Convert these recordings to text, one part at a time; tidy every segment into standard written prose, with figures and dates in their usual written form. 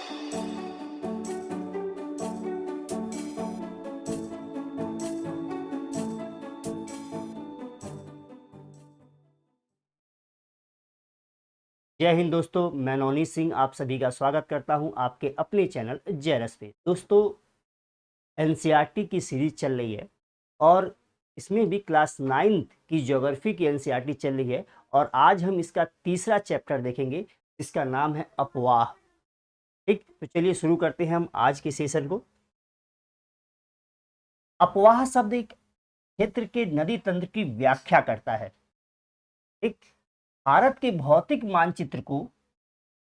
जय हिंद दोस्तों, मैं नवनीत सिंह आप सभी का स्वागत करता हूं आपके अपने चैनल जेरस पे। दोस्तों, एनसीईआरटी की सीरीज चल रही है और इसमें भी क्लास 9th की ज्योग्राफी की एनसीईआरटी चल रही है और आज हम इसका तीसरा चैप्टर देखेंगे जिसका नाम है अपवाह। ठीक, तो चलिए शुरू करते हैं हम आज के सेशन को। अपवाह शब्द एक क्षेत्र के नदी तंत्र की व्याख्या करता है। एक भारत के भौतिक मानचित्र को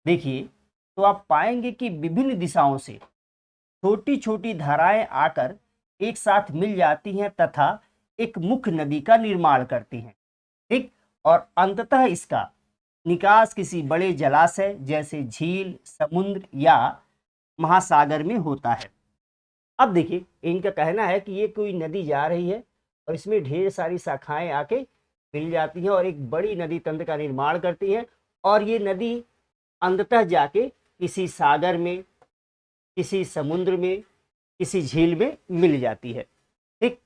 देखिए तो आप पाएंगे कि विभिन्न दिशाओं से छोटी छोटी धाराएं आकर एक साथ मिल जाती हैं तथा एक मुख्य नदी का निर्माण करती हैं। ठीक, और अंततः इसका निकास किसी बड़े जलाशय जैसे झील, समुद्र या महासागर में होता है। अब देखिए, इनका कहना है कि ये कोई नदी जा रही है और इसमें ढेर सारी शाखाएं आके मिल जाती हैं और एक बड़ी नदी तंत्र का निर्माण करती हैं और ये नदी अंततः जाके किसी सागर में, किसी समुद्र में, किसी झील में मिल जाती है। ठीक,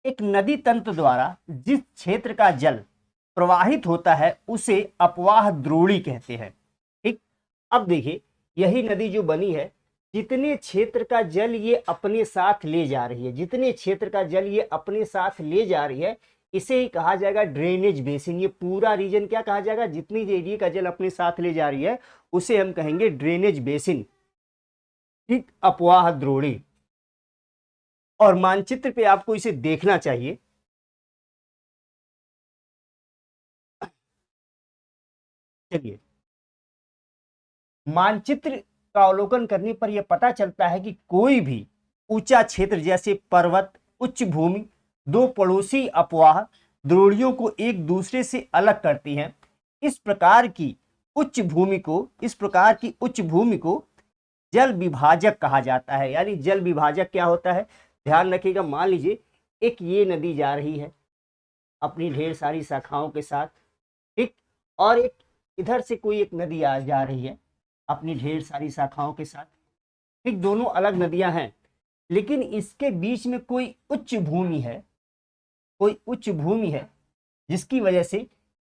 एक नदी तंत्र द्वारा जिस क्षेत्र का जल प्रवाहित होता है उसे अपवाह द्रोणी कहते हैं। ठीक, अब देखिए, यही नदी जो बनी है, जितने क्षेत्र का जल ये अपने साथ ले जा रही है, जितने क्षेत्र का जल ये अपने साथ ले जा रही है, इसे ही कहा जाएगा ड्रेनेज बेसिन। ये पूरा रीजन क्या कहा जाएगा, जितनी एरिया का जल अपने साथ ले जा रही है उसे हम कहेंगे ड्रेनेज बेसिन। ठीक, अपवाह द्रोणी। और मानचित्र पे आपको इसे देखना चाहिए। चलिए, मानचित्र का अवलोकन करने पर यह पता चलता है कि कोई भी ऊंचा क्षेत्र जैसे पर्वत, उच्च भूमि दो पड़ोसी अपवाह द्रोणियों को एक दूसरे से अलग करती हैं। इस प्रकार की उच्च भूमि को जल विभाजक कहा जाता है। यानी जल विभाजक क्या होता है, ध्यान रखिएगा। मान लीजिए एक ये नदी जा रही है अपनी ढेर सारी शाखाओं के साथ, ठीक, और एक इधर से कोई एक नदी जा रही है अपनी ढेर सारी शाखाओं के साथ। ठीक, दोनों अलग नदियां हैं, लेकिन इसके बीच में कोई उच्च भूमि है जिसकी वजह से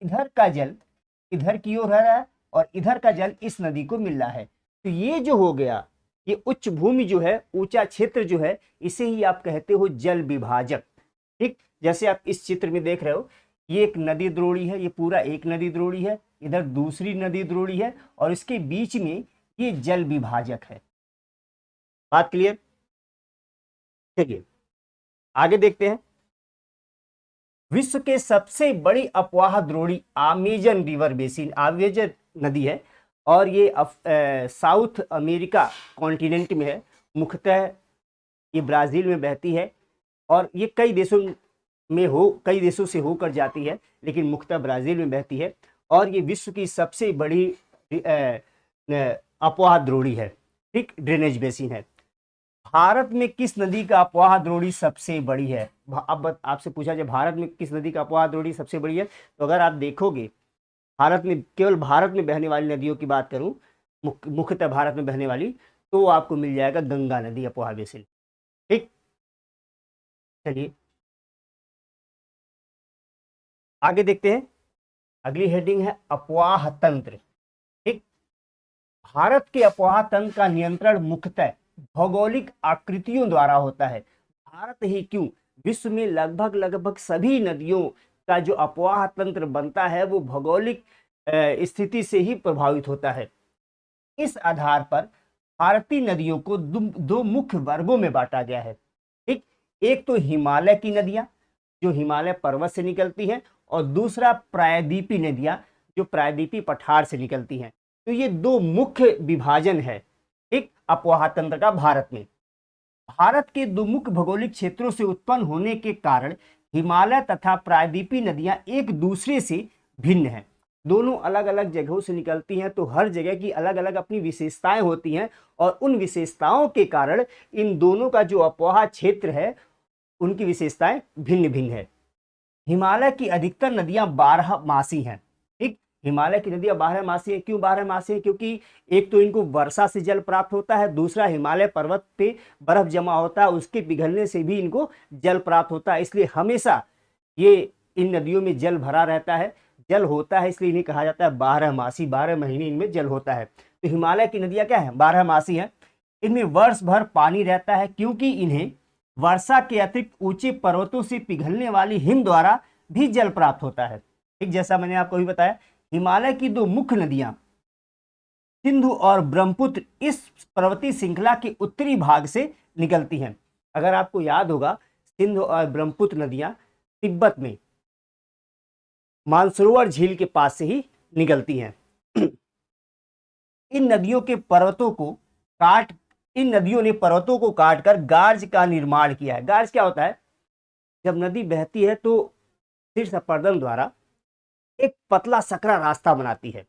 इधर का जल इधर की ओर रहा है और इधर का जल इस नदी को मिल रहा है। तो ये जो हो गया, ये उच्च भूमि जो है, ऊंचा क्षेत्र जो है, इसे ही आप कहते हो जल विभाजक। ठीक, जैसे आप इस चित्र में देख रहे हो, ये एक नदी द्रोणी है, ये पूरा एक नदी द्रोणी है, इधर दूसरी नदी द्रोणी है और इसके बीच में ये जल विभाजक है। बात क्लियर? चलिए आगे देखते हैं। विश्व के सबसे बड़ी अपवाह द्रोणी अमेजन रिवर बेसिन, अमेजन नदी है और ये साउथ अमेरिका कॉन्टिनेंट में है। मुख्यतः ये ब्राजील में बहती है और ये कई देशों से होकर जाती है, लेकिन मुख्यतः ब्राजील में बहती है और ये विश्व की सबसे बड़ी अपवाह द्रोणी है। ठीक, ड्रेनेज बेसिन है। भारत में किस नदी का अपवाह द्रोणी सबसे बड़ी है? अब आपसे पूछा जाए भारत में किस नदी का अपवाह द्रोणी सबसे बड़ी है, तो अगर आप देखोगे भारत में, केवल भारत में बहने वाली नदियों की बात करूं, मुख्यतः भारत में बहने वाली, तो आपको मिल जाएगा गंगा नदी अपवाह बेसिन। ठीक, चलिए आगे देखते हैं। अगली हेडिंग है अपवाह तंत्र। ठीक, भारत के अपवाह तंत्र का नियंत्रण मुख्यतः भौगोलिक आकृतियों द्वारा होता है। भारत ही क्यों, विश्व में लगभग सभी नदियों का जो अपवाह तंत्र बनता है वो भौगोलिक स्थिति से ही प्रभावित होता है। इस आधार पर भारतीय नदियों को दो मुख्य वर्गों में बांटा गया है। ठीक, एक तो हिमालय की नदियां जो हिमालय पर्वत से निकलती हैं और दूसरा प्रायद्वीपीय नदियां जो प्रायद्वीपीय पठार से निकलती हैं। तो ये दो मुख्य विभाजन है एक अपवाह तंत्र का भारत में। भारत के दो मुख्य भौगोलिक क्षेत्रों से उत्पन्न होने के कारण हिमालय तथा प्रायद्वीपीय नदियां एक दूसरे से भिन्न हैं। दोनों अलग अलग जगहों से निकलती हैं, तो हर जगह की अलग अलग अपनी विशेषताएं होती हैं और उन विशेषताओं के कारण इन दोनों का जो अपवाह क्षेत्र है उनकी विशेषताएं भिन्न भिन्न है। हिमालय की अधिकतर नदियां 12 मासी हैं। ठीक, हिमालय की नदियां बारहमासी है। क्यों बारहमासी है? क्योंकि एक तो इनको वर्षा से जल प्राप्त होता है, दूसरा हिमालय पर्वत पे बर्फ जमा होता है, उसके पिघलने से भी इनको जल प्राप्त होता है। इसलिए हमेशा ये इन नदियों में जल भरा रहता है, जल होता है, इसलिए इन्हें कहा जाता है बारहमासी। 12 महीने इनमें जल होता है। तो हिमालय की नदियां क्या है? बारहमासी है। इनमें वर्ष भर पानी रहता है, क्योंकि इन्हें वर्षा के अतिरिक्त ऊंचे पर्वतों से पिघलने वाली हिम द्वारा भी जल प्राप्त होता है। ठीक जैसा मैंने आपको भी बताया, हिमालय की दो मुख्य नदियां सिंधु और ब्रह्मपुत्र इस पर्वतीय श्रृंखला के उत्तरी भाग से निकलती हैं। अगर आपको याद होगा, सिंधु और ब्रह्मपुत्र नदियां तिब्बत में मानसरोवर झील के पास से ही निकलती हैं। इन नदियों ने पर्वतों को काटकर गार्ज का निर्माण किया है। गार्ज क्या होता है? जब नदी बहती है तो शीर्ष अपर्दन द्वारा एक पतला सकरा रास्ता बनाती है।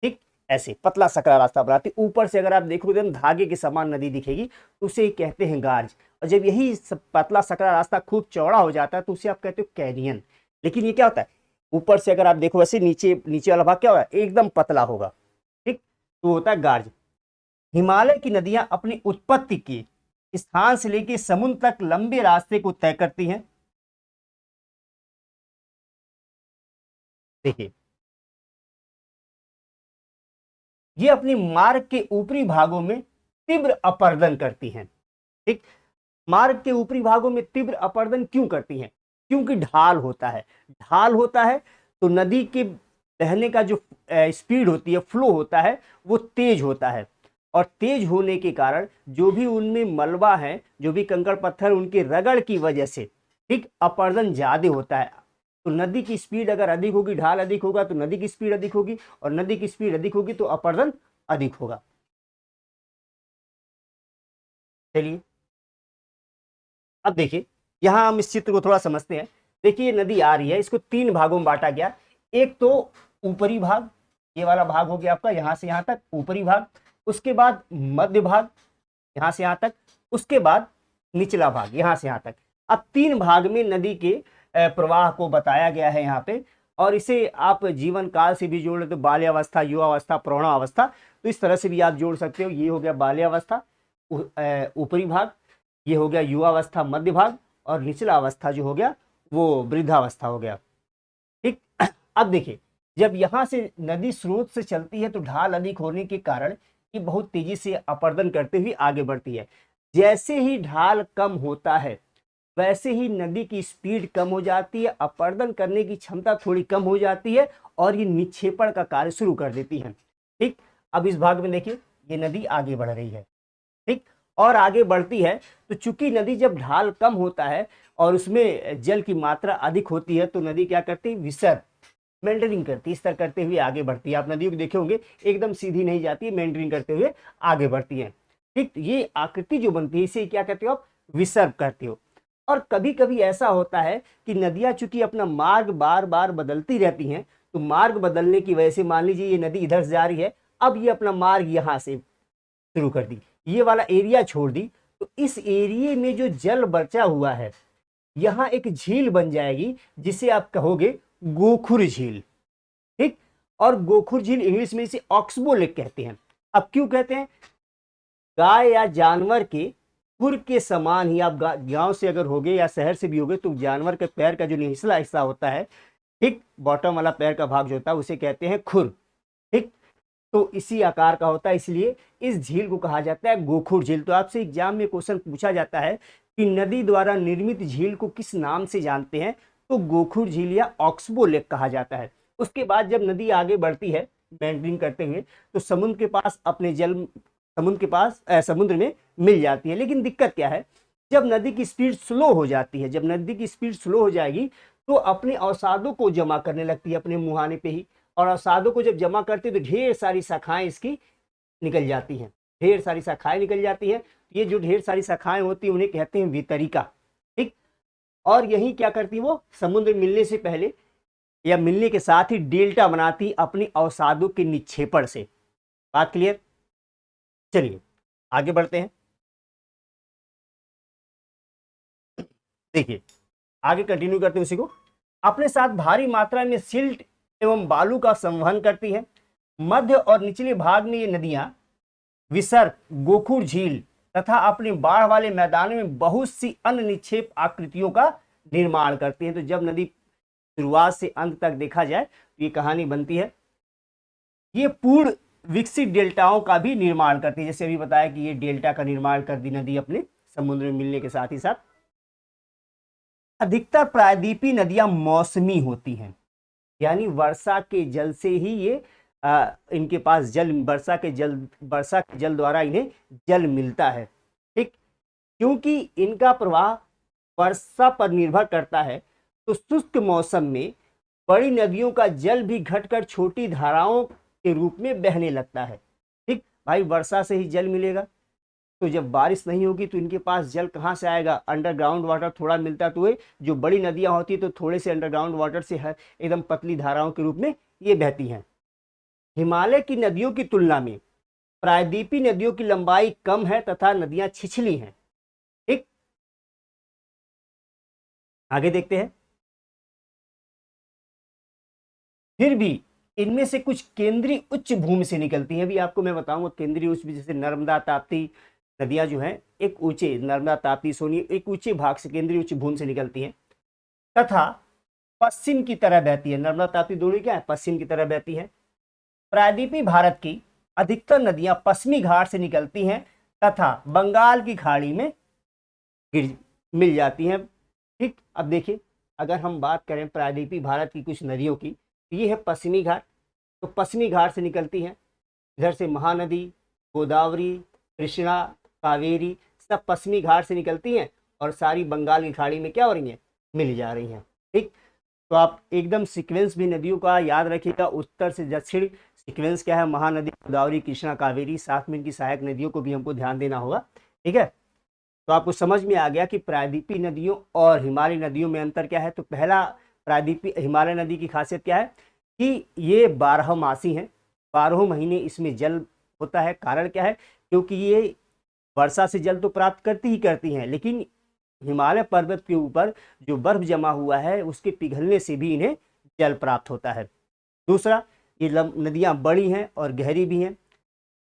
ठीक ऐसे पतला सकरा रास्ता बनाती है। ऊपर से अगर आप देखोगे तो धागे के समान नदी दिखेगी, तो उसे कहते हैं गार्ज। और जब यही पतला सकरा रास्ता खूब चौड़ा हो जाता है तो उसे आप कहते हो कैनियन। लेकिन ये क्या होता है? ऊपर से अगर आप देखो वैसे नीचे वाला भाग क्या होगा? एकदम पतला होगा। ठीक, तो होता है गार्ज। हिमालय की नदियां अपनी उत्पत्ति के स्थान से लेकर समुद्र तक लंबे रास्ते को तय करती हैं। देखिए, ये अपनी मार्ग के ऊपरी भागों में तीव्र अपरदन करती हैं। ठीक, मार्ग के ऊपरी भागों में तीव्र अपरदन क्यों करती हैं? क्योंकि ढाल होता है। ढाल होता है तो नदी के बहने का जो स्पीड होती है, फ्लो होता है, वो तेज होता है। और तेज होने के कारण जो भी उनमें मलबा है, जो भी कंकड़ पत्थर, उनके रगड़ की वजह से ठीक अपरदन ज्यादा होता है। तो नदी की स्पीड अगर अधिक होगी, ढाल अधिक होगा तो नदी की स्पीड अधिक होगी, और नदी की स्पीड अधिक होगी तो अपरदन अधिक होगा। चलिए अब देखिए, यहां हम इस चित्र को थोड़ा समझते हैं। देखिए, ये नदी आ रही है, इसको 3 भागों में बांटा गया। एक तो ऊपरी भाग, ये वाला भाग हो गया आपका यहां से यहां तक ऊपरी भाग, उसके बाद मध्य भाग यहां से यहां तक, उसके बाद निचला भाग यहां से यहां तक। अब 3 भाग में नदी के प्रवाह को बताया गया है यहाँ पे। और इसे आप जीवन काल से भी जोड़ लेते हो, बाल्यावस्था, युवावस्था, प्रौढ़ावस्था, तो इस तरह से भी आप जोड़ सकते हो। ये हो गया बाल्यावस्था ऊपरी भाग, ये हो गया युवावस्था मध्य भाग, और निचला अवस्था जो हो गया वो वृद्धावस्था हो गया। ठीक, अब देखिए, जब यहाँ से नदी स्रोत से चलती है तो ढाल अधिक होने के कारण ये बहुत तेजी से अपरदन करते हुए आगे बढ़ती है। जैसे ही ढाल कम होता है वैसे ही नदी की स्पीड कम हो जाती है, अपरदन करने की क्षमता थोड़ी कम हो जाती है, और ये निक्षेपण का कार्य शुरू कर देती है। ठीक, अब इस भाग में देखिए, ये नदी आगे बढ़ रही है। ठीक, और आगे बढ़ती है तो चूंकि नदी जब ढाल कम होता है और उसमें जल की मात्रा अधिक होती है, तो नदी क्या करती है? विसर्ग, मेंटरिंग करती है, इस तरह करते हुए आगे बढ़ती है। आप नदियों को देखे होंगे, एकदम सीधी नहीं जाती है, मेंटरिंग करते हुए आगे बढ़ती है। ठीक, ये आकृति जो बनती है इसे क्या कहते हो आप? विसर्ग कहते हो। और कभी कभी ऐसा होता है कि नदियां चूंकि अपना मार्ग बार बार बदलती रहती हैं, तो मार्ग बदलने की वजह से मान लीजिए ये नदी इधर से जा रही है, अब ये अपना मार्ग यहां से शुरू कर दी, ये वाला एरिया छोड़ दी, तो इस एरिया में जो जल बचा हुआ है यहां एक झील बन जाएगी, जिसे आप कहोगे गोखुर झील। ठीक, और गोखुर झील इंग्लिश में इसे ऑक्सबो लेक कहते हैं। अब क्यों कहते हैं? गाय या जानवर के खुर के समान ही, आप गांव से अगर होगे या शहर से भी होगे तो जानवर के पैर का जो निचला हिस्सा होता है, ठीक, बॉटम वाला पैर का भाग जो होता है उसे कहते हैं खुर। ठीक, तो इसी आकार का होता है, इसलिए इस झील को कहा जाता है गोखुर झील। तो आपसे एग्जाम में क्वेश्चन पूछा जाता है कि नदी द्वारा निर्मित झील को किस नाम से जानते हैं, तो गोखुर झील या ऑक्सबो लेक कहा जाता है। उसके बाद जब नदी आगे बढ़ती है मेंडरिंग करते हुए, तो समुद्र के पास अपने जल समुद्र में मिल जाती है। लेकिन दिक्कत क्या है? जब नदी की स्पीड स्लो हो जाती है, जब नदी की स्पीड स्लो हो जाएगी तो अपने अवसादों को जमा करने लगती है अपने मुहाने पे ही, और अवसादों को जब जमा करती है तो ढेर सारी शाखाएं इसकी निकल जाती हैं, ढेर सारी शाखाएं निकल जाती है। ये जो ढेर सारी शाखाएं होती है उन्हें कहते हैं वितरिका। ठीक, और यही क्या करती है? वो समुद्र मिलने से पहले या मिलने के साथ ही डेल्टा बनाती अपनी अवसादों के निक्षेपण से। बात क्लियर? चलिए आगे बढ़ते हैं। देखिए, आगे कंटिन्यू करते हैं उसी को। अपने साथ भारी मात्रा में सिल्ट एवं बालू का संवहन करती है। मध्य और निचले भाग में ये नदियां विसर्ग, गोखुर झील तथा अपने बाढ़ वाले मैदानों में बहुत सी अन्य निक्षेप आकृतियों का निर्माण करती है। तो जब नदी शुरुआत से अंत तक देखा जाए तो ये कहानी बनती है। ये पूर्ण विकसित डेल्टाओं का भी निर्माण करती है, जैसे अभी बताया कि ये डेल्टा का निर्माण कर दी नदी अपने समुद्र में मिलने के साथ ही साथ। अधिकतर प्रायद्वीपीय नदियां मौसमी होती हैं, यानी वर्षा के जल से ही ये इनके पास जल, वर्षा के जल द्वारा इन्हें जल मिलता है। ठीक, क्योंकि इनका प्रवाह वर्षा पर निर्भर करता है, तो शुष्क मौसम में बड़ी नदियों का जल भी घटकर छोटी धाराओं के रूप में बहने लगता है। ठीक भाई, वर्षा से ही जल मिलेगा, तो जब बारिश नहीं होगी तो इनके पास जल कहाँ से आएगा? अंडरग्राउंड वाटर थोड़ा मिलता है, तो ये जो बड़ी नदियां होती है तो थोड़े से अंडरग्राउंड वाटर से एकदम पतली धाराओं के रूप में ये बहती हैं। हिमालय की नदियों की तुलना में प्रायद्वीपीय नदियों की लंबाई कम है तथा नदियां छिछली हैं। ठीक, आगे देखते हैं। फिर भी इनमें से कुछ केंद्रीय उच्च भूमि से निकलती हैं। अभी आपको मैं बताऊंगा केंद्रीय उच्च, जैसे नर्मदा, ताप्ती नदियां जो हैं एक ऊंचे, नर्मदा, ताप्ती, सोनी एक ऊंचे भाग से, केंद्रीय उच्च भूमि से निकलती हैं तथा पश्चिम की तरह बहती है। नर्मदा, ताप्ती दोनों क्या है? पश्चिम की तरह बहती है। प्रायद्वीपीय भारत की अधिकतर नदियां पश्चिमी घाट से निकलती हैं तथा बंगाल की खाड़ी में मिल जाती हैं। ठीक, अब देखिए, अगर हम बात करें प्रायद्वीपीय भारत की कुछ नदियों की, ये है पश्चिमी घाट, तो पश्चिमी घाट से निकलती हैं। इधर से महानदी, गोदावरी, कृष्णा, कावेरी सब पश्चिमी घाट से निकलती हैं और सारी बंगाल की खाड़ी में क्या हो रही हैं? मिल जा रही हैं। ठीक, तो आप एकदम सीक्वेंस भी नदियों का याद रखिएगा, उत्तर से दक्षिण सीक्वेंस क्या है? महानदी, गोदावरी, कृष्णा, कावेरी, साथ में इनकी सहायक नदियों को भी हमको ध्यान देना होगा। ठीक है, तो आपको समझ में आ गया कि प्रायद्वीपीय नदियों और हिमालय नदियों में अंतर क्या है। तो पहला, प्रायद्वीपीय हिमालय नदी की खासियत क्या है कि ये 12 मासी हैं, 12 महीने इसमें जल होता है। कारण क्या है? क्योंकि ये वर्षा से जल तो प्राप्त करती ही करती हैं, लेकिन हिमालय पर्वत के ऊपर जो बर्फ जमा हुआ है उसके पिघलने से भी इन्हें जल प्राप्त होता है। दूसरा, ये नदियां बड़ी हैं और गहरी भी हैं।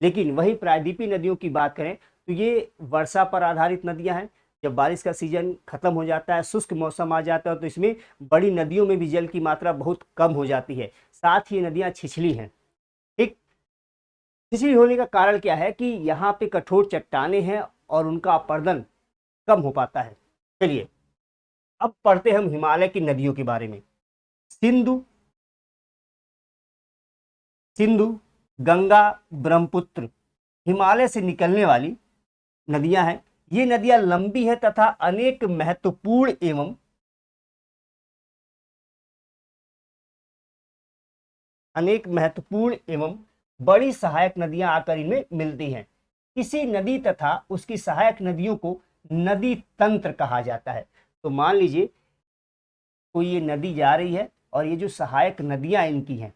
लेकिन वही प्रायद्वीपीय नदियों की बात करें तो ये वर्षा पर आधारित नदियां हैं। जब बारिश का सीजन खत्म हो जाता है, शुष्क मौसम आ जाता है, तो इसमें बड़ी नदियों में भी जल की मात्रा बहुत कम हो जाती है। साथ ही नदियां छिछली हैं। ठीक, छिछली होने का कारण क्या है कि यहाँ पे कठोर चट्टानें हैं और उनका अपरदन कम हो पाता है। चलिए अब पढ़ते हैं हम हिमालय की नदियों के बारे में। सिंधु, गंगा, ब्रह्मपुत्र हिमालय से निकलने वाली नदियां हैं। ये नदियां लंबी है तथा अनेक महत्वपूर्ण एवं बड़ी सहायक नदियां आकर इनमें मिलती हैं। किसी नदी तथा उसकी सहायक नदियों को नदी तंत्र कहा जाता है। तो मान लीजिए कोई ये नदी जा रही है और ये जो सहायक नदियां इनकी हैं,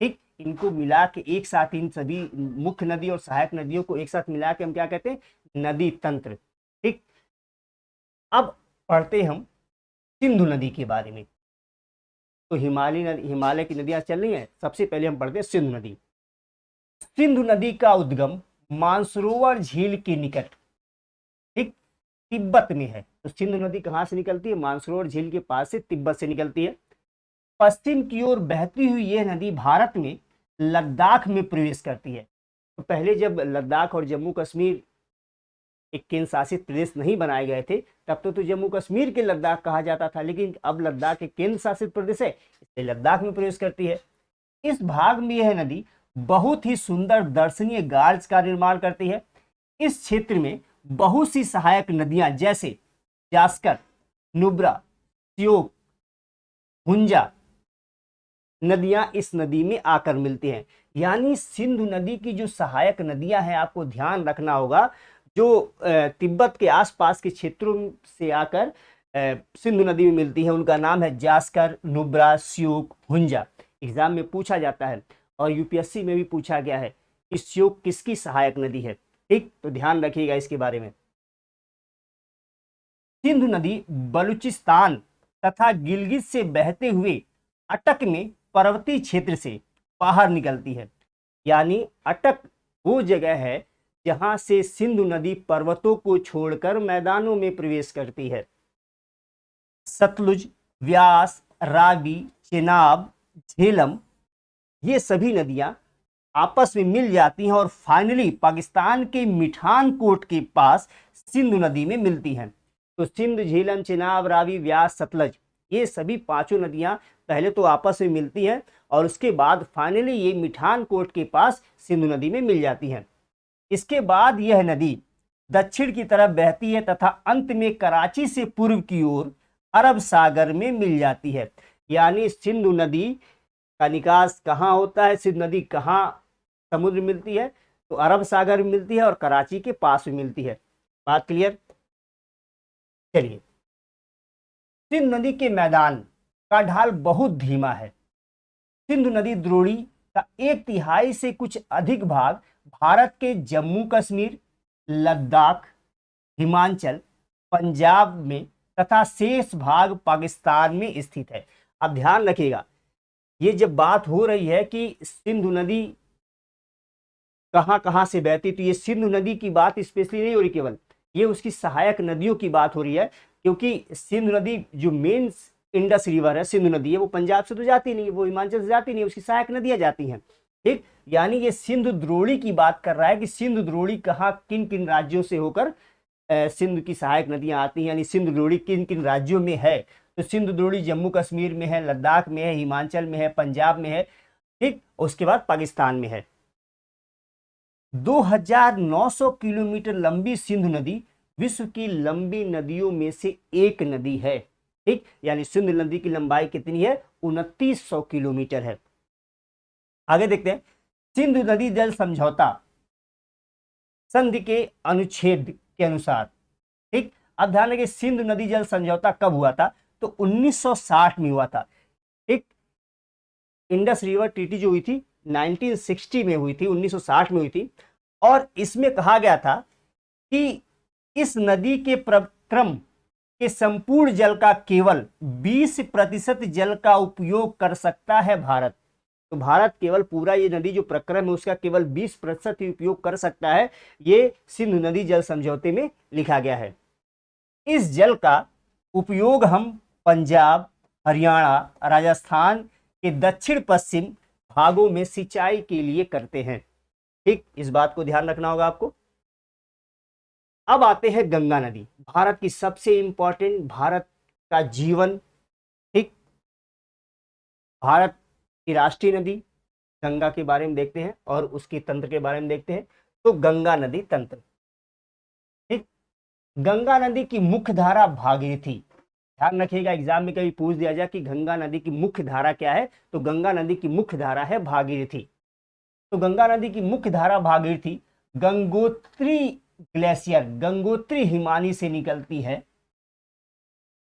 ठीक, इनको मिला के एक साथ, इन सभी मुख्य नदी और सहायक नदियों को एक साथ मिला के हम क्या कहते हैं? नदी तंत्र। ठीक, अब पढ़ते हम सिंधु नदी के बारे में। तो हिमालय की नदियां चल रही हैं। सबसे पहले हम पढ़ते हैं सिंधु नदी। सिंधु नदी का उद्गम मानसरोवर झील के निकट, ठीक, तिब्बत में है। तो सिंधु नदी कहां से निकलती है? मानसरोवर झील के पास से, तिब्बत से निकलती है। पश्चिम की ओर बहती हुई यह नदी भारत में लद्दाख में प्रवेश करती है। तो पहले जब लद्दाख और जम्मू कश्मीर एक केंद्र शासित प्रदेश नहीं बनाए गए थे, तब तो जम्मू कश्मीर के लद्दाख कहा जाता था, लेकिन अब लद्दाख एक केंद्र शासित प्रदेश है, इसलिए लद्दाख में प्रवेश करती है। इस भाग में यह नदी बहुत ही सुंदर दर्शनीय गार्ज का निर्माण करती है। इस क्षेत्र में बहुत सी सहायक नदियां जैसे जास्कर, नुब्रा, श्योक, हुंजा नदियां इस नदी में आकर मिलती हैं। यानी सिंधु नदी की जो सहायक नदियां हैं, आपको ध्यान रखना होगा, जो तिब्बत के आसपास के क्षेत्रों से आकर सिंधु नदी में मिलती है, उनका नाम है जास्कर, नुब्रा, श्योक, हुंजा। एग्जाम में पूछा जाता है और यूपीएससी में भी पूछा गया है कि श्योक किसकी सहायक नदी है। ठीक, तो ध्यान रखिएगा इसके बारे में। सिंधु नदी बलूचिस्तान तथा गिलगित से बहते हुए अटक में पर्वतीय क्षेत्र से बाहर निकलती है। यानी अटक वो जगह है जहां से सिंधु नदी पर्वतों को छोड़कर मैदानों में प्रवेश करती है। सतलुज, व्यास, रावी, चेनाब, झेलम, ये सभी नदियां आपस में मिल जाती हैं और फाइनली पाकिस्तान के मिठान कोट के पास सिंधु नदी में मिलती हैं। तो सिंध, झेलम, चेनाब, रावी, व्यास, सतलज, ये सभी पांचों नदियां पहले तो आपस में मिलती हैं और उसके बाद फाइनली ये मिठान कोट के पास सिंधु नदी में मिल जाती हैं। इसके बाद यह नदी दक्षिण की तरफ बहती है तथा अंत में कराची से पूर्व की ओर अरब सागर में मिल जाती है। यानी सिंधु नदी का निकास कहाँ होता है, सिंधु नदी कहाँ समुद्र मिलती है, तो अरब सागर में मिलती है और कराची के पास में मिलती है। बात क्लियर? चलिए, सिंधु नदी के मैदान का ढाल बहुत धीमा है। सिंधु नदी द्रोणी का 1/3 से कुछ अधिक भाग भारत के जम्मू कश्मीर, लद्दाख, हिमाचल, पंजाब में तथा शेष भाग पाकिस्तान में स्थित है। अब ध्यान रखिएगा, ये जब बात हो रही है कि सिंधु नदी कहां कहां से बहती, तो ये सिंधु नदी की बात स्पेशली नहीं हो रही, केवल ये उसकी सहायक नदियों की बात हो रही है। क्योंकि सिंधु नदी जो मेन इंडस रिवर है, सिंधु नदी है, वो पंजाब से तो जाती नहीं है, वो हिमाचल से जाती नहीं है, उसकी सहायक नदियां जाती हैं। ठीक, यानी ये सिंधु द्रोणी की बात कर रहा है कि सिंधु द्रोणी कहाँ किन किन राज्यों से होकर सिंधु की सहायक नदियां आती हैं, यानी सिंधु द्रोणी किन किन राज्यों में है। तो सिंधु द्रोणी जम्मू कश्मीर में है, लद्दाख में है, हिमाचल में है, पंजाब में है। ठीक, उसके बाद पाकिस्तान में है। 2900 किलोमीटर लंबी सिंधु नदी विश्व की लंबी नदियों में से एक नदी है। ठीक, यानी सिंधु नदी की लंबाई कितनी है? 2900 किलोमीटर है। आगे देखते हैं, सिंधु नदी जल समझौता संधि के अनुच्छेद के अनुसार। ठीक, अब ध्यान रखिए, सिंधु नदी जल समझौता कब हुआ था? तो 1960 में हुआ था। ठीक, इंडस रिवर ट्रीटी जो हुई थी 1960 में हुई थी, 1960 में हुई थी। और इसमें कहा गया था कि इस नदी के प्रक्रम के संपूर्ण जल का केवल 20% जल का उपयोग कर सकता है भारत। तो भारत केवल पूरा ये नदी जो प्रक्रम है उसका केवल 20% ही उपयोग कर सकता है। ये सिंधु नदी जल समझौते में लिखा गया है। इस जल का उपयोग हम पंजाब, हरियाणा, राजस्थान के दक्षिण पश्चिम भागों में सिंचाई के लिए करते हैं। ठीक, इस बात को ध्यान रखना होगा आपको। अब आते हैं गंगा नदी, भारत की सबसे इंपॉर्टेंट, भारत का जीवन। ठीक, भारत की राष्ट्रीय नदी गंगा के बारे में देखते हैं और उसके तंत्र के बारे में देखते हैं। तो गंगा नदी तंत्र। ठीक, गंगा नदी की मुख्य धारा भागीरथी। ध्यान रखिएगा, एग्जाम में कभी पूछ दिया जाए कि गंगा नदी की मुख्य धारा क्या है, तो गंगा नदी की मुख्य धारा है भागीरथी। तो गंगा नदी की मुख्य धारा भागीरथी गंगोत्री ग्लेशियर, गंगोत्री हिमानी से निकलती है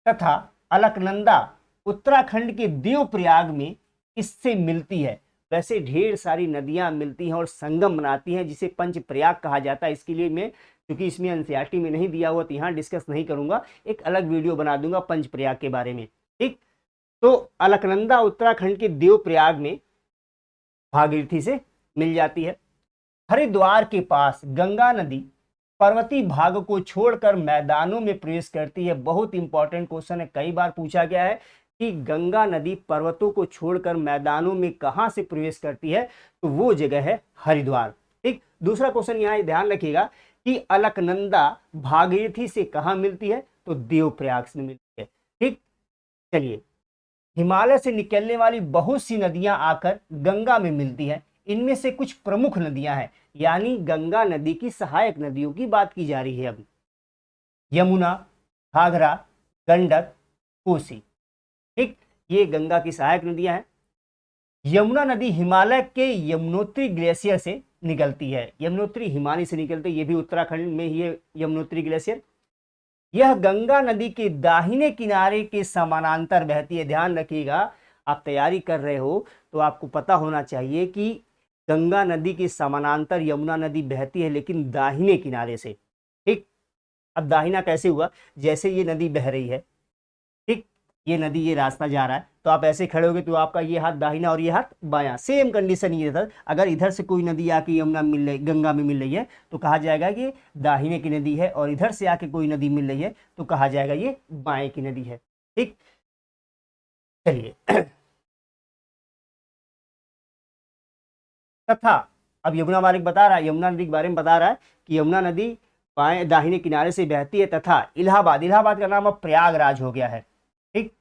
तथा अलकनंदा उत्तराखंड के देवप्रयाग में इससे मिलती है। वैसे ढेर सारी नदियां मिलती हैं और संगम बनाती हैं, जिसे पंचप्रयाग कहा जाता है। इसके लिए मैं, क्योंकि इसमें एनसीईआरटी में नहीं दिया हुआ तो यहाँ डिस्कस नहीं करूंगा, एक अलग वीडियो बना दूंगा पंचप्रयाग के बारे में। ठीक, तो अलकनंदा उत्तराखंड के देवप्रयाग में भागीरथी से मिल जाती है। हरिद्वार के पास गंगा नदी पर्वतीय भाग को छोड़कर मैदानों में प्रवेश करती है। बहुत इंपॉर्टेंट क्वेश्चन है, कई बार पूछा गया है कि गंगा नदी पर्वतों को छोड़कर मैदानों में कहां से प्रवेश करती है, तो वो जगह है हरिद्वार। ठीक, दूसरा क्वेश्चन यहाँ ध्यान रखिएगा कि अलकनंदा भागीरथी से कहां मिलती है, तो देवप्रयाग से मिलती है। ठीक, चलिए, हिमालय से निकलने वाली बहुत सी नदियां आकर गंगा में मिलती हैं। इनमें से कुछ प्रमुख नदियां हैं, यानी गंगा नदी की सहायक नदियों की बात की जा रही है अब। यमुना, घाघरा, गंडक, कोसी। ठीक, ये गंगा की सहायक नदियां हैं। यमुना नदी हिमालय के यमुनोत्री ग्लेशियर से निकलती है। यमुनोत्री हिमानी से निकलती है, ये भी उत्तराखंड में ही है यमुनोत्री ग्लेशियर। यह गंगा नदी के दाहिने किनारे के समानांतर बहती है। ध्यान रखिएगा, आप तैयारी कर रहे हो तो आपको पता होना चाहिए कि गंगा नदी के समानांतर यमुना नदी बहती है, लेकिन दाहिने किनारे से। ठीक, अब दाहिना कैसे हुआ? जैसे ये नदी बह रही है, ठीक, ये नदी ये रास्ता जा रहा है, तो आप ऐसे खड़े होगे तो आपका ये हाथ दाहिना और ये हाथ बायां, सेम कंडीशन ये था। अगर इधर से कोई नदी आके यमुना मिल रही, गंगा में मिल रही है, तो कहा जाएगा कि दाहिने की नदी है, और इधर से आके कोई नदी मिल रही है तो कहा जाएगा ये बाएं की नदी है। ठीक, चलिए तथा अब यमुना मार्ग बता रहा है, यमुना नदी के बारे में बता रहा है कि यमुना नदी बाएं दाहिने किनारे से बहती है, तथा इलाहाबाद, इलाहाबाद का नाम अब प्रयागराज हो गया है। ठीक,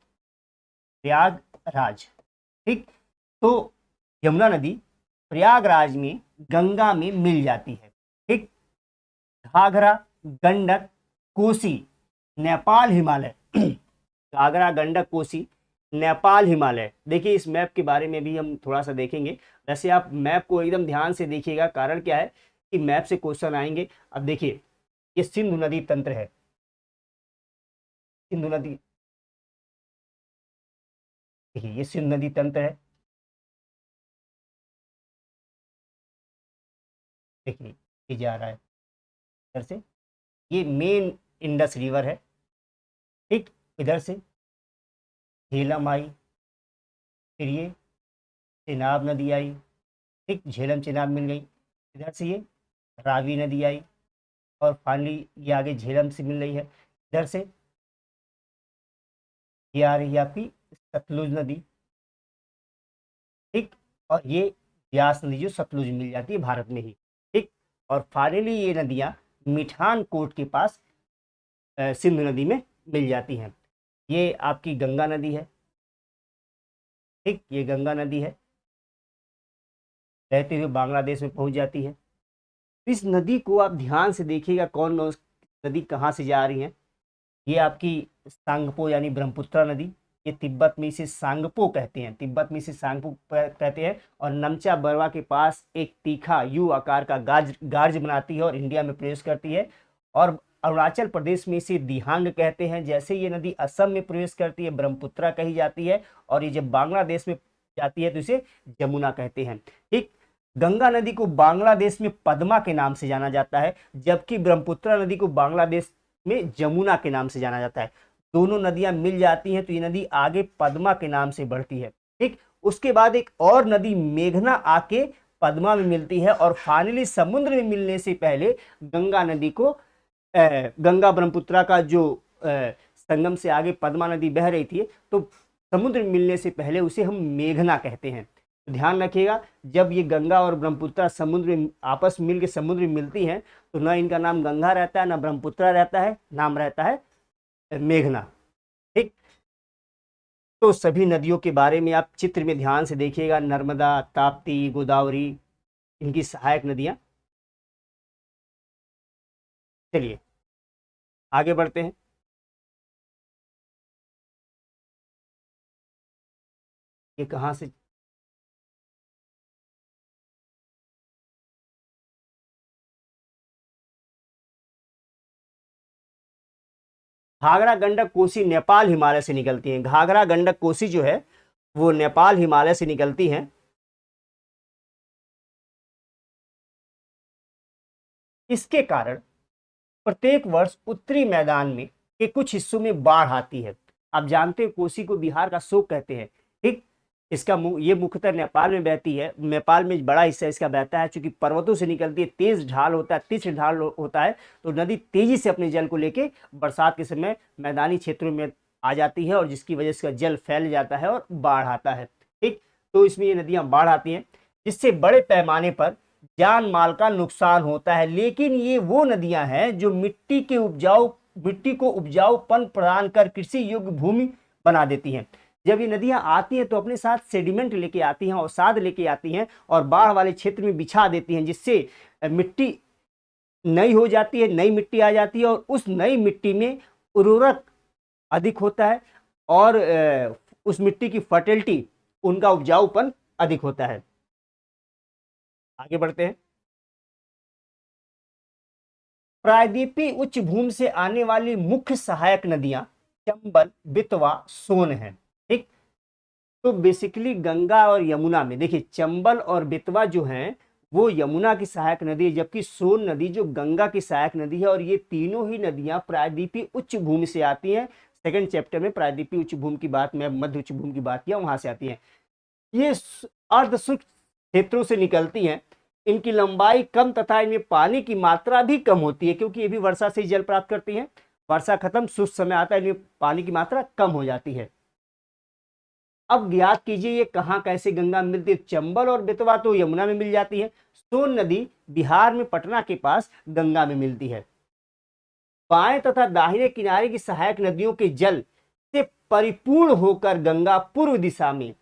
प्रयागराज। ठीक, तो यमुना नदी प्रयागराज में गंगा में मिल जाती है। ठीक, घाघरा, गंडक, कोसी, नेपाल, हिमालय घाघरा, गंडक, कोसी, नेपाल, हिमालय। देखिए इस मैप के बारे में भी हम थोड़ा सा देखेंगे। वैसे आप मैप को एकदम ध्यान से देखिएगा, कारण क्या है कि मैप से क्वेश्चन आएंगे। अब देखिए ये सिंधु नदी तंत्र है, सिंधु नदी, देखिए ये सिंधु नदी तंत्र है। देखिए ये जा रहा है इधर से, ये मेन इंडस रिवर है। ठीक, इधर से झेलम आई, फिर ये चेनाब नदी आई। ठीक, झेलम चेनाब मिल गई। इधर से ये रावी नदी आई, और फाइनली ये आगे झेलम से मिल रही है। इधर से ये आ रही है आपकी सतलुज नदी। ठीक, और ये ब्यास नदी जो सतलुज मिल जाती है भारत में ही। ठीक, और फाइनली ये नदियां मिठान कोट के पास सिंधु नदी में मिल जाती हैं। ये आपकी गंगा नदी है। ठीक, ये गंगा नदी है, बहते हुए बांग्लादेश में पहुंच जाती है। इस नदी को आप ध्यान से देखिएगा, कौन नदी कहाँ से जा रही है। ये आपकी सांगपो यानी ब्रह्मपुत्रा नदी, ये तिब्बत में इसे सांगपो कहते हैं, तिब्बत में इसे सांगपो कहते हैं। और नमचा बरवा के पास एक तीखा यू आकार का गार्ज बनाती है और इंडिया में प्रवेश करती है। और अरुणाचल प्रदेश में इसे दिहांग कहते हैं। जैसे ये नदी असम में प्रवेश करती है ब्रह्मपुत्रा कही जाती है, और ये जब बांग्लादेश में जाती है तो इसे जमुना कहते हैं। ठीक, गंगा नदी को बांग्लादेश में पद्मा के नाम से जाना जाता है, जबकि ब्रह्मपुत्रा नदी को बांग्लादेश में जमुना के नाम से जाना जाता है। दोनों नदियां मिल जाती हैं तो ये नदी आगे पद्मा के नाम से बढ़ती है। ठीक, उसके बाद एक और नदी मेघना आके पद्मा में मिलती है, और फाइनली समुद्र में मिलने से पहले गंगा नदी को गंगा ब्रह्मपुत्रा का जो संगम से आगे पद्मा नदी बह रही थी, तो समुद्र में मिलने से पहले उसे हम मेघना कहते हैं। तो ध्यान रखिएगा, जब ये गंगा और ब्रह्मपुत्रा समुद्र में आपस में मिल के समुद्र में मिलती हैं तो ना इनका नाम गंगा रहता है ना ब्रह्मपुत्रा रहता है, नाम रहता है मेघना। ठीक, तो सभी नदियों के बारे में आप चित्र में ध्यान से देखिएगा, नर्मदा, ताप्ती, गोदावरी, इनकी सहायक नदियां। चलिए आगे बढ़ते हैं। ये कहाँ से, घाघरा, गंडक, कोसी नेपाल हिमालय से निकलती हैं। घाघरा, गंडक, कोसी जो है वो नेपाल हिमालय से निकलती हैं। इसके कारण प्रत्येक वर्ष उत्तरी मैदान में के कुछ हिस्सों में बाढ़ आती है। आप जानते हैं कोसी को बिहार का शोक कहते हैं। ठीक, इसका ये मुख्यतः नेपाल में बहती है, नेपाल में बड़ा हिस्सा इसका बहता है। चूंकि पर्वतों से निकलती है, तेज ढाल होता है, तीक्ष्ण ढाल होता है, तो नदी तेजी से अपने जल को लेके बरसात के समय मैदानी क्षेत्रों में आ जाती है, और जिसकी वजह से जल फैल जाता है और बाढ़ आता है। ठीक, तो इसमें ये नदियां बाढ़ आती हैं, जिससे बड़े पैमाने पर जान माल का नुकसान होता है। लेकिन ये वो नदियां हैं जो मिट्टी को उपजाऊपन प्रदान कर कृषि योग्य भूमि बना देती हैं। जब ये नदियां आती हैं तो अपने साथ सेडिमेंट लेके आती हैं, अवसाद लेके आती हैं, और बाढ़ वाले क्षेत्र में बिछा देती हैं, जिससे मिट्टी नई हो जाती है, नई मिट्टी आ जाती है, और उस नई मिट्टी में उर्वरक अधिक होता है, और उस मिट्टी की फर्टिलिटी, उनका उपजाऊपन अधिक होता है। आगे बढ़ते हैं। प्रायद्वीपीय उच्च भूमि से आने वाली मुख्य सहायक नदियां चंबल, बेतवा, सोन हैं। ठीक, तो बेसिकली गंगा और यमुना में देखिए चंबल और बेतवा जो हैं वो यमुना की सहायक नदी है, जबकि सोन नदी जो गंगा की सहायक नदी है। और ये तीनों ही नदियां प्रायद्वीपीय उच्च भूमि से आती हैं। सेकंड चैप्टर में प्रायद्वीपीय उच्च भूमि की बात, मैं मध्य उच्च भूमि की बात किया, वहां से आती हैं। ये अर्ध शुष्क क्षेत्रों से निकलती हैं। इनकी लंबाई कम तथा इनमें पानी की मात्रा भी कम होती है, क्योंकि ये भी वर्षा से ही जल प्राप्त करती हैं। वर्षा खत्म, शुष्क समय आता है, इनमें पानी की मात्रा कम हो जाती है। अब ज्ञात कीजिए ये कहाँ कैसे गंगा मिलती है। चंबल और बेतवा तो यमुना में मिल जाती है। सोन नदी बिहार में पटना के पास गंगा में मिलती है। बाएं तथा दाहिने किनारे की सहायक नदियों के जल से परिपूर्ण होकर गंगा पूर्व दिशा में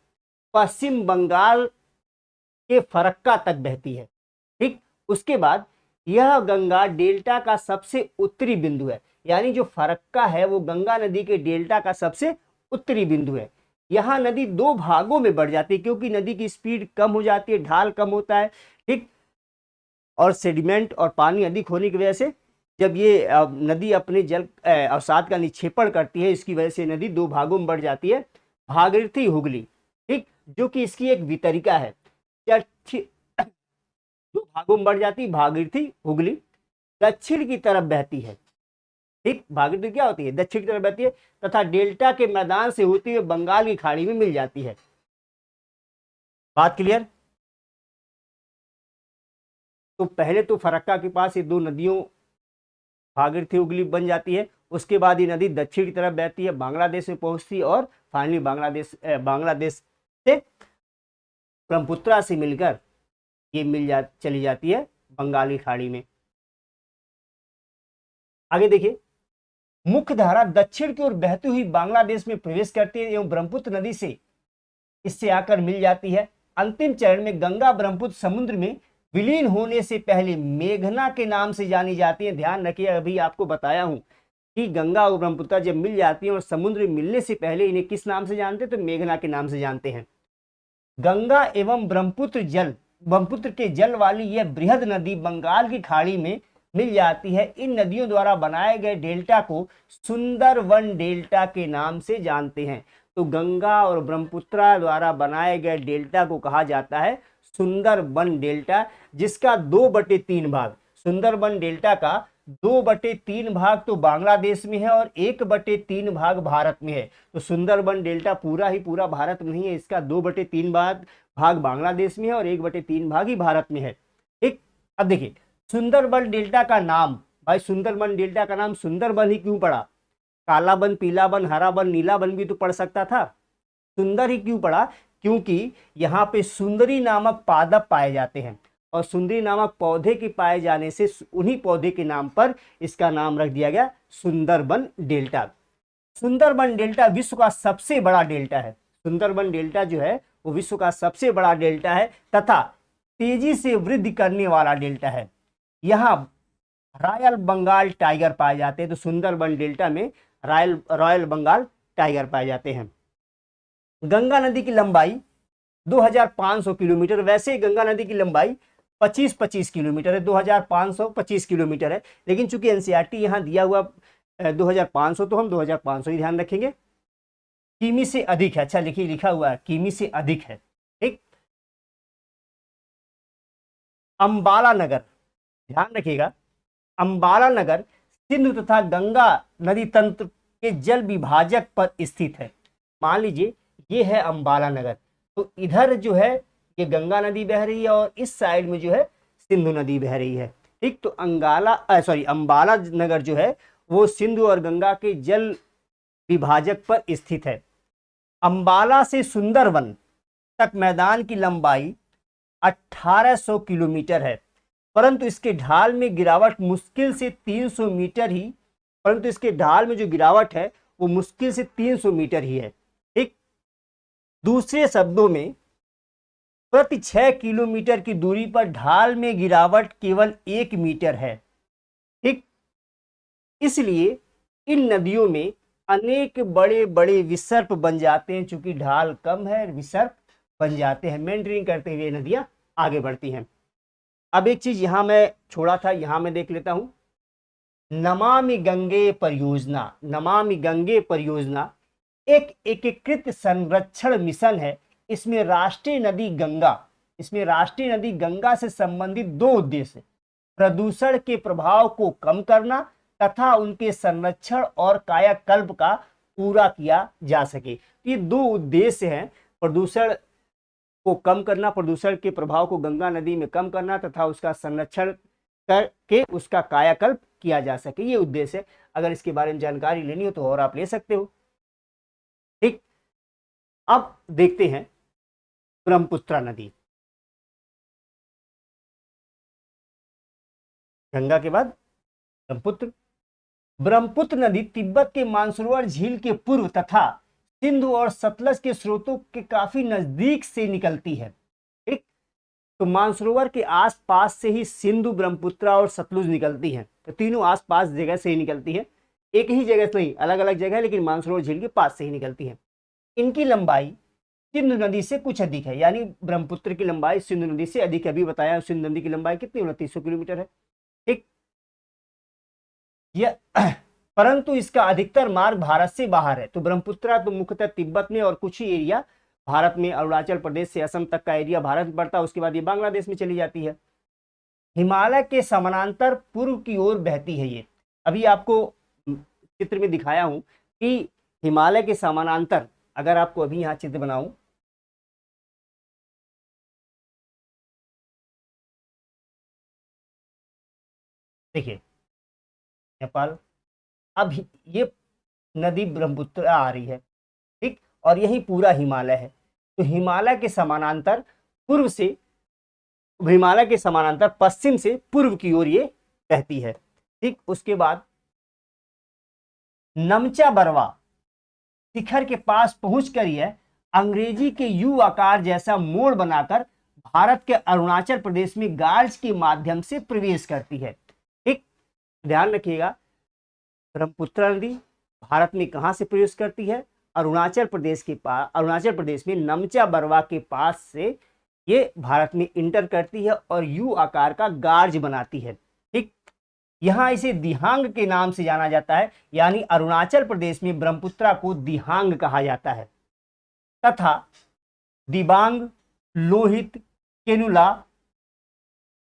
पश्चिम बंगाल के फरक्का तक बहती है। ठीक, उसके बाद यह गंगा डेल्टा का सबसे उत्तरी बिंदु है। यानी जो फरक्का है वो गंगा नदी के डेल्टा का सबसे उत्तरी बिंदु है। यहाँ नदी दो भागों में बढ़ जाती है, क्योंकि नदी की स्पीड कम हो जाती है, ढाल कम होता है। ठीक, और सेडिमेंट और पानी अधिक होने की वजह से जब ये नदी अपने जल अवसाद का निक्षेपण करती है, इसकी वजह से नदी दो भागों में बढ़ जाती है, भागीरथी हुगली। ठीक, जो कि इसकी एक वितरिका है। दो भागों में बढ़ जाती है, भागीरथी हुगली दक्षिण की तरफ बहती है। ठीक, भागीरथी क्या होती है, दक्षिण की तरफ बहती है तथा डेल्टा के मैदान से होती हुई बंगाल की खाड़ी में मिल जाती है। बात क्लियर। तो पहले तो फरक्का के पास ये दो नदियों भागीरथी हुगली बन जाती है। उसके बाद ये नदी दक्षिण की तरफ बहती है, बांग्लादेश में पहुंचती है और फाइनली बांग्लादेश से ब्रह्मपुत्रा से मिलकर ये चली जाती है बंगाली खाड़ी में। आगे देखिए, मुख्य धारा दक्षिण की ओर बहती हुई बांग्लादेश में प्रवेश करती है एवं ब्रह्मपुत्र नदी से इससे आकर मिल जाती है। अंतिम चरण में गंगा ब्रह्मपुत्र समुद्र में विलीन होने से पहले मेघना के नाम से जानी जाती है। ध्यान रखिए, अभी आपको बताया हूं कि गंगा और ब्रह्मपुत्र जब मिल जाती है और समुद्र में मिलने से पहले इन्हें किस नाम से जानते हैं, तो मेघना के नाम से जानते हैं। गंगा एवं ब्रह्मपुत्र के जल वाली यह बृहद नदी बंगाल की खाड़ी में मिल जाती है। इन नदियों द्वारा बनाए गए डेल्टा को सुंदरबन डेल्टा के नाम से जानते हैं। तो गंगा और ब्रह्मपुत्र द्वारा बनाए गए डेल्टा को कहा जाता है सुंदरबन डेल्टा, जिसका 2/3 भाग, सुंदरबन डेल्टा का 2/3 भाग तो बांग्लादेश में है और 1/3 भाग भारत में है। तो सुंदरबन डेल्टा पूरा ही पूरा भारत में नहीं है, इसका 2/3 भाग बांग्लादेश में है और 1/3 भाग ही भारत में है। ठीक, अब देखिए सुंदरबन डेल्टा का नाम, भाई सुंदरबन डेल्टा का नाम सुंदरबन ही क्यों पड़ा? काला बन, पीला बन, हरा बन, नीला बन भी तो पड़ सकता था। सुंदर ही क्यों पड़ा? क्योंकि यहाँ पे सुंदरी नामक पादप पाए जाते हैं और सुंदरी नामक पौधे के पाए जाने से उन्हीं पौधे के नाम पर इसका नाम रख दिया गया सुंदरबन डेल्टा। सुंदरबन डेल्टा विश्व का सबसे बड़ा डेल्टा है। सुंदरबन डेल्टा जो है वो विश्व का सबसे बड़ा डेल्टा है तथा तेजी से वृद्धि करने वाला डेल्टा है। यहाँ रॉयल बंगाल टाइगर पाए जाते हैं। तो सुंदरबन डेल्टा में रॉयल बंगाल टाइगर पाए जाते हैं। गंगा नदी की लंबाई 2500 किलोमीटर, वैसे गंगा नदी की लंबाई 25-25 किलोमीटर है, 2525 किलोमीटर है, लेकिन चूंकि एनसीईआरटी यहाँ दिया हुआ 2500 तो हम 2500 ही ध्यान रखेंगे। किमी से अधिक है, अच्छा लिखिए, लिखा हुआ है किमी से अधिक है। ठीक, अंबाला नगर, ध्यान रखिएगा, अंबाला नगर सिंधु तथा गंगा नदी तंत्र के जल विभाजक पर स्थित है। मान लीजिए ये है अंबाला नगर, तो इधर जो है ये गंगा नदी बह रही है और इस साइड में जो है सिंधु नदी बह रही है। ठीक, तो अंबाला नगर जो है वो सिंधु और गंगा के जल विभाजक पर स्थित है। अंबाला से सुंदरबन तक मैदान की लंबाई 1800 किलोमीटर है, परंतु इसके ढाल में गिरावट मुश्किल से 300 मीटर ही, परंतु इसके ढाल में जो गिरावट है वो मुश्किल से 300 मीटर ही है। ठीक, दूसरे शब्दों में प्रति 6 किलोमीटर की दूरी पर ढाल में गिरावट केवल 1 मीटर है। ठीक, इसलिए इन नदियों में अनेक बड़े बड़े विसर्प बन जाते हैं। चूंकि ढाल कम है, विसर्प बन जाते हैं। मेंटेनिंग करते हुए नदियां आगे बढ़ती हैं। अब एक चीज यहां मैं छोड़ा था, यहां मैं देख लेता हूं। नमामि गंगे परियोजना, नमामि गंगे परियोजना एक एकीकृत संरक्षण मिशन है। इसमें राष्ट्रीय नदी गंगा से संबंधित 2 उद्देश्य, प्रदूषण के प्रभाव को कम करना तथा उनके संरक्षण और कायाकल्प का पूरा किया जा सके। तो ये दो उद्देश्य हैं, प्रदूषण को कम करना, प्रदूषण के प्रभाव को गंगा नदी में कम करना तथा उसका संरक्षण करके उसका कायाकल्प किया जा सके, ये उद्देश्य है। अगर इसके बारे में जानकारी लेनी हो तो और आप ले सकते हो। ठीक, अब देखते हैं ब्रह्मपुत्र नदी। गंगा के बाद ब्रह्मपुत्र। ब्रह्मपुत्र नदी तिब्बत के मानसरोवर झील के पूर्व तथा सिंधु और सतलज के स्रोतों के काफी नजदीक से निकलती है। ठीक, तो मानसरोवर के आसपास से ही सिंधु, ब्रह्मपुत्र और सतलुज निकलती हैं। तो तीनों आसपास जगह से ही निकलती है, एक ही जगह से नहीं, अलग अलग जगह है, लेकिन मानसरोवर झील के पास से ही निकलती है। इनकी लंबाई सिंधु नदी से कुछ अधिक है, यानी ब्रह्मपुत्र की लंबाई सिंधु नदी से अधिक है। अभी बताया सिंधु नदी की लंबाई कितनी, 2900 किलोमीटर है। ठीक, यह परंतु इसका अधिकतर मार्ग भारत से बाहर है। तो ब्रह्मपुत्र तो मुख्यतः तिब्बत में और कुछ ही एरिया भारत में, अरुणाचल प्रदेश से असम तक का एरिया भारत में पड़ता है। उसके बाद ये बांग्लादेश में चली जाती है। हिमालय के समानांतर पूर्व की ओर बहती है ये। अभी आपको चित्र में दिखाया हूं कि हिमालय के समानांतर, अगर आपको अभी यहां चित्र बनाऊं, देखिए नेपाल, अब ये नदी ब्रह्मपुत्र आ रही है। ठीक, और यही पूरा हिमालय है। तो हिमालय के समानांतर पूर्व से, हिमालय के समानांतर पश्चिम से पूर्व की ओर ये बहती है। ठीक, उसके बाद नमचा बरवा शिखर के पास पहुंचकर यह अंग्रेजी के यू आकार जैसा मोड़ बनाकर भारत के अरुणाचल प्रदेश में गार्ज के माध्यम से प्रवेश करती है। ठीक, ध्यान रखिएगा, ब्रह्मपुत्र नदी भारत में कहां से प्रवेश करती है, अरुणाचल प्रदेश के पास, अरुणाचल प्रदेश में नमचा बरवा के पास से ये भारत में इंटर करती है और यू आकार का गार्ज बनाती है। ठीक, यहां इसे दिहांग के नाम से जाना जाता है, यानी अरुणाचल प्रदेश में ब्रह्मपुत्र को दिहांग कहा जाता है तथा दिबांग, लोहित, केनुला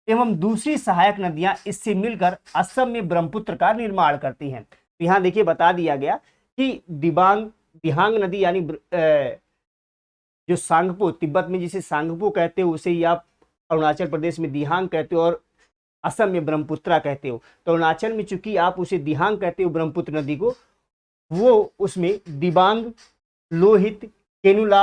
एवं दूसरी सहायक नदियां इससे मिलकर असम में ब्रह्मपुत्र का निर्माण करती हैं। तो यहां देखिए बता दिया गया कि दिहांग नदी यानी जो सांगपो, तिब्बत में जिसे सांगपो कहते हो उसे ही आप अरुणाचल प्रदेश में दिहांग कहते हो और असम में ब्रह्मपुत्र कहते हो। तो अरुणाचल में चूंकि आप उसे दिहांग कहते हो ब्रह्मपुत्र नदी को, वो उसमें दिबांग, लोहित, केनुला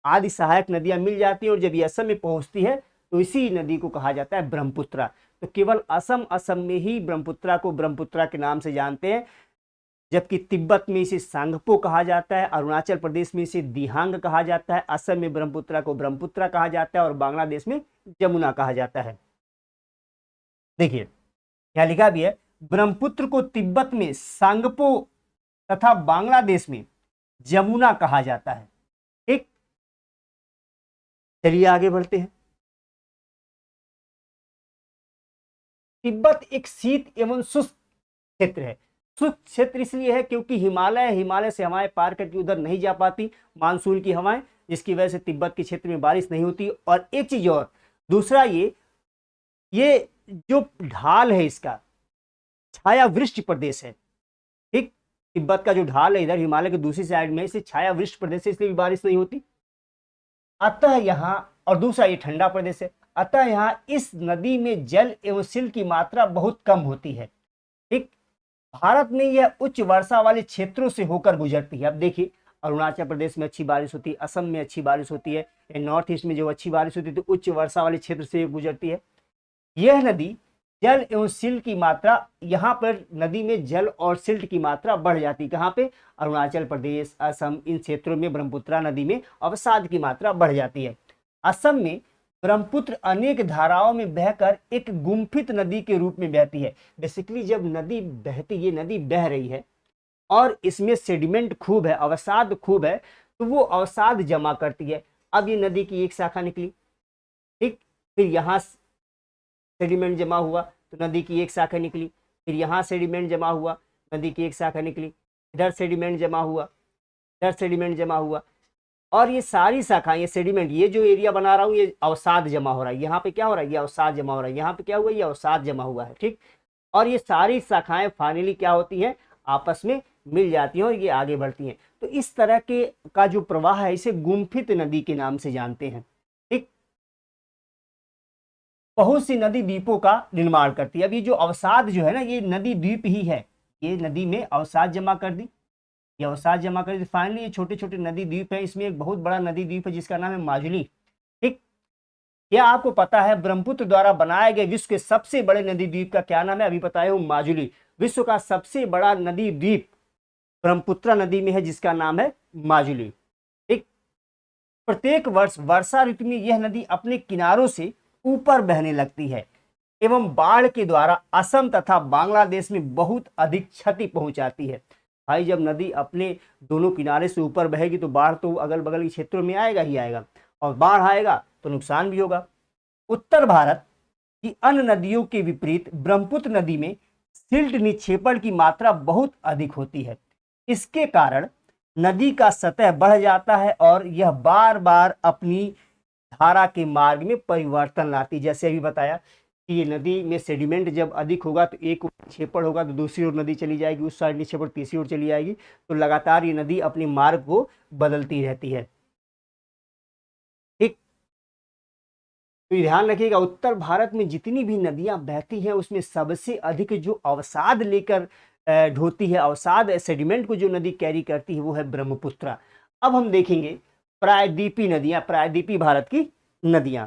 आदि सहायक नदियां मिल जाती हैं और जब ये असम में पहुंचती है तो इसी नदी को कहा जाता है ब्रह्मपुत्र। तो केवल असम में ही ब्रह्मपुत्र को ब्रह्मपुत्र के नाम से जानते हैं, जबकि तिब्बत में इसे सांगपो कहा जाता है, अरुणाचल प्रदेश में इसे दिहांग कहा जाता है, असम में ब्रह्मपुत्र को ब्रह्मपुत्र कहा जाता है और बांग्लादेश में जमुना कहा जाता है। देखिए यहां लिखा भी है, ब्रह्मपुत्र को तिब्बत में सांगपो तथा बांग्लादेश में जमुना कहा जाता है। ठीक, चलिए आगे बढ़ते हैं। तिब्बत एक शीत एवं शुष्क क्षेत्र है। शुष्क क्षेत्र इसलिए है क्योंकि हिमालय से हवाएं पार करके उधर नहीं जा पाती, मानसून की हवाएं, जिसकी वजह से तिब्बत के क्षेत्र में बारिश नहीं होती। और एक चीज और, दूसरा ये जो ढाल है इसका छाया वृष्टि प्रदेश है। ठीक, तिब्बत का जो ढाल है इधर हिमालय के दूसरी साइड में, इसे छाया वृष्टि प्रदेश है, इसलिए भी बारिश नहीं होती। अतः यहाँ, और दूसरा ये ठंडा प्रदेश है, अतः यहाँ इस नदी में जल एवं सिल्क की मात्रा बहुत कम होती है। ठीक, भारत में यह उच्च वर्षा वाले क्षेत्रों से होकर गुजरती है। अब देखिए अरुणाचल प्रदेश में अच्छी बारिश होती है, असम में अच्छी बारिश होती है, नॉर्थ ईस्ट में जो अच्छी बारिश होती है तो उच्च वर्षा वाले क्षेत्र से गुजरती है। यह नदी जल एवं सिल्क की मात्रा, यहाँ पर नदी में जल और सिल्ट की मात्रा बढ़ जाती है। कहाँ पे, अरुणाचल प्रदेश, असम, इन क्षेत्रों में ब्रह्मपुत्र नदी में अवसाद की मात्रा बढ़ जाती है। असम में ब्रह्मपुत्र अनेक धाराओं में बहकर एक गुम्फित नदी के रूप में बहती है। बेसिकली जब नदी बहती, ये नदी बह रही है और इसमें सेडिमेंट खूब है, अवसाद खूब है, तो वो अवसाद जमा करती है। अब ये नदी की एक शाखा निकली, ठीक, फिर यहाँ सेडिमेंट जमा हुआ तो नदी की एक शाखा निकली, फिर यहाँ सेडिमेंट जमा हुआ, नदी की एक शाखा निकली, इधर सेडिमेंट जमा हुआ, इधर सेडिमेंट जमा हुआ, और ये सारी शाखाएं, ये सेडिमेंट, ये जो एरिया बना रहा हूँ ये अवसाद जमा हो रहा है। यहाँ पे क्या हो रहा है, ये अवसाद जमा हो रहा है, यहाँ पे क्या हुआ, ये अवसाद जमा हुआ है। ठीक, और ये सारी शाखाएं फाइनली क्या होती हैं, आपस में मिल जाती हैं और ये आगे बढ़ती हैं। तो इस तरह के का जो प्रवाह है इसे गुम्फित नदी के नाम से जानते हैं। ठीक, बहुत सी नदी द्वीपों का निर्माण करती है। अब ये जो अवसाद जो है ना, ये नदी द्वीप ही है, ये नदी में अवसाद जमा कर दी, ये अवसाद जमा कर दी। फाइनली ये छोटे छोटे नदी द्वीप है, इसमें एक बहुत बड़ा नदी द्वीप है जिसका नाम है माजुली। ठीक, क्या आपको पता है ब्रह्मपुत्र द्वारा बनाए गए विश्व के सबसे बड़े नदी द्वीप का क्या नाम है? अभी बताया हूं, माजुली। विश्व का सबसे बड़ा नदी द्वीप ब्रह्मपुत्र नदी में है जिसका नाम है माजुली। ठीक, प्रत्येक वर्ष वर्षा ऋतु में यह नदी अपने किनारों से ऊपर बहने लगती है एवं बाढ़ के द्वारा असम तथा बांग्लादेश में बहुत अधिक क्षति पहुंचाती है। भाई जब नदी अपने दोनों किनारे से ऊपर बहेगी तो बाढ़ तो अगल बगल के क्षेत्रों में आएगा ही आएगा, और बाढ़ आएगा तो नुकसान भी होगा। उत्तर भारत की अन्य नदियों के विपरीत ब्रह्मपुत्र नदी में सिल्ट निक्षेपण की मात्रा बहुत अधिक होती है। इसके कारण नदी का सतह बढ़ जाता है और यह बार बार अपनी धारा के मार्ग में परिवर्तन लाती है। जैसे अभी बताया कि ये नदी में सेडिमेंट जब अधिक होगा तो एक निक्षेपण होगा तो दूसरी ओर नदी चली जाएगी, उस साइड निक्षेपण तीसरी ओर चली जाएगी, तो लगातार ये नदी अपने मार्ग को बदलती रहती है। ठीक, तो ध्यान रखिएगा, उत्तर भारत में जितनी भी नदियां बहती हैं उसमें सबसे अधिक जो अवसाद लेकर ढोती है, अवसाद सेडिमेंट को जो नदी कैरी करती है वो है ब्रह्मपुत्र। अब हम देखेंगे प्रायद्वीपीय नदियां, प्रायद्वीपीय भारत की नदियां।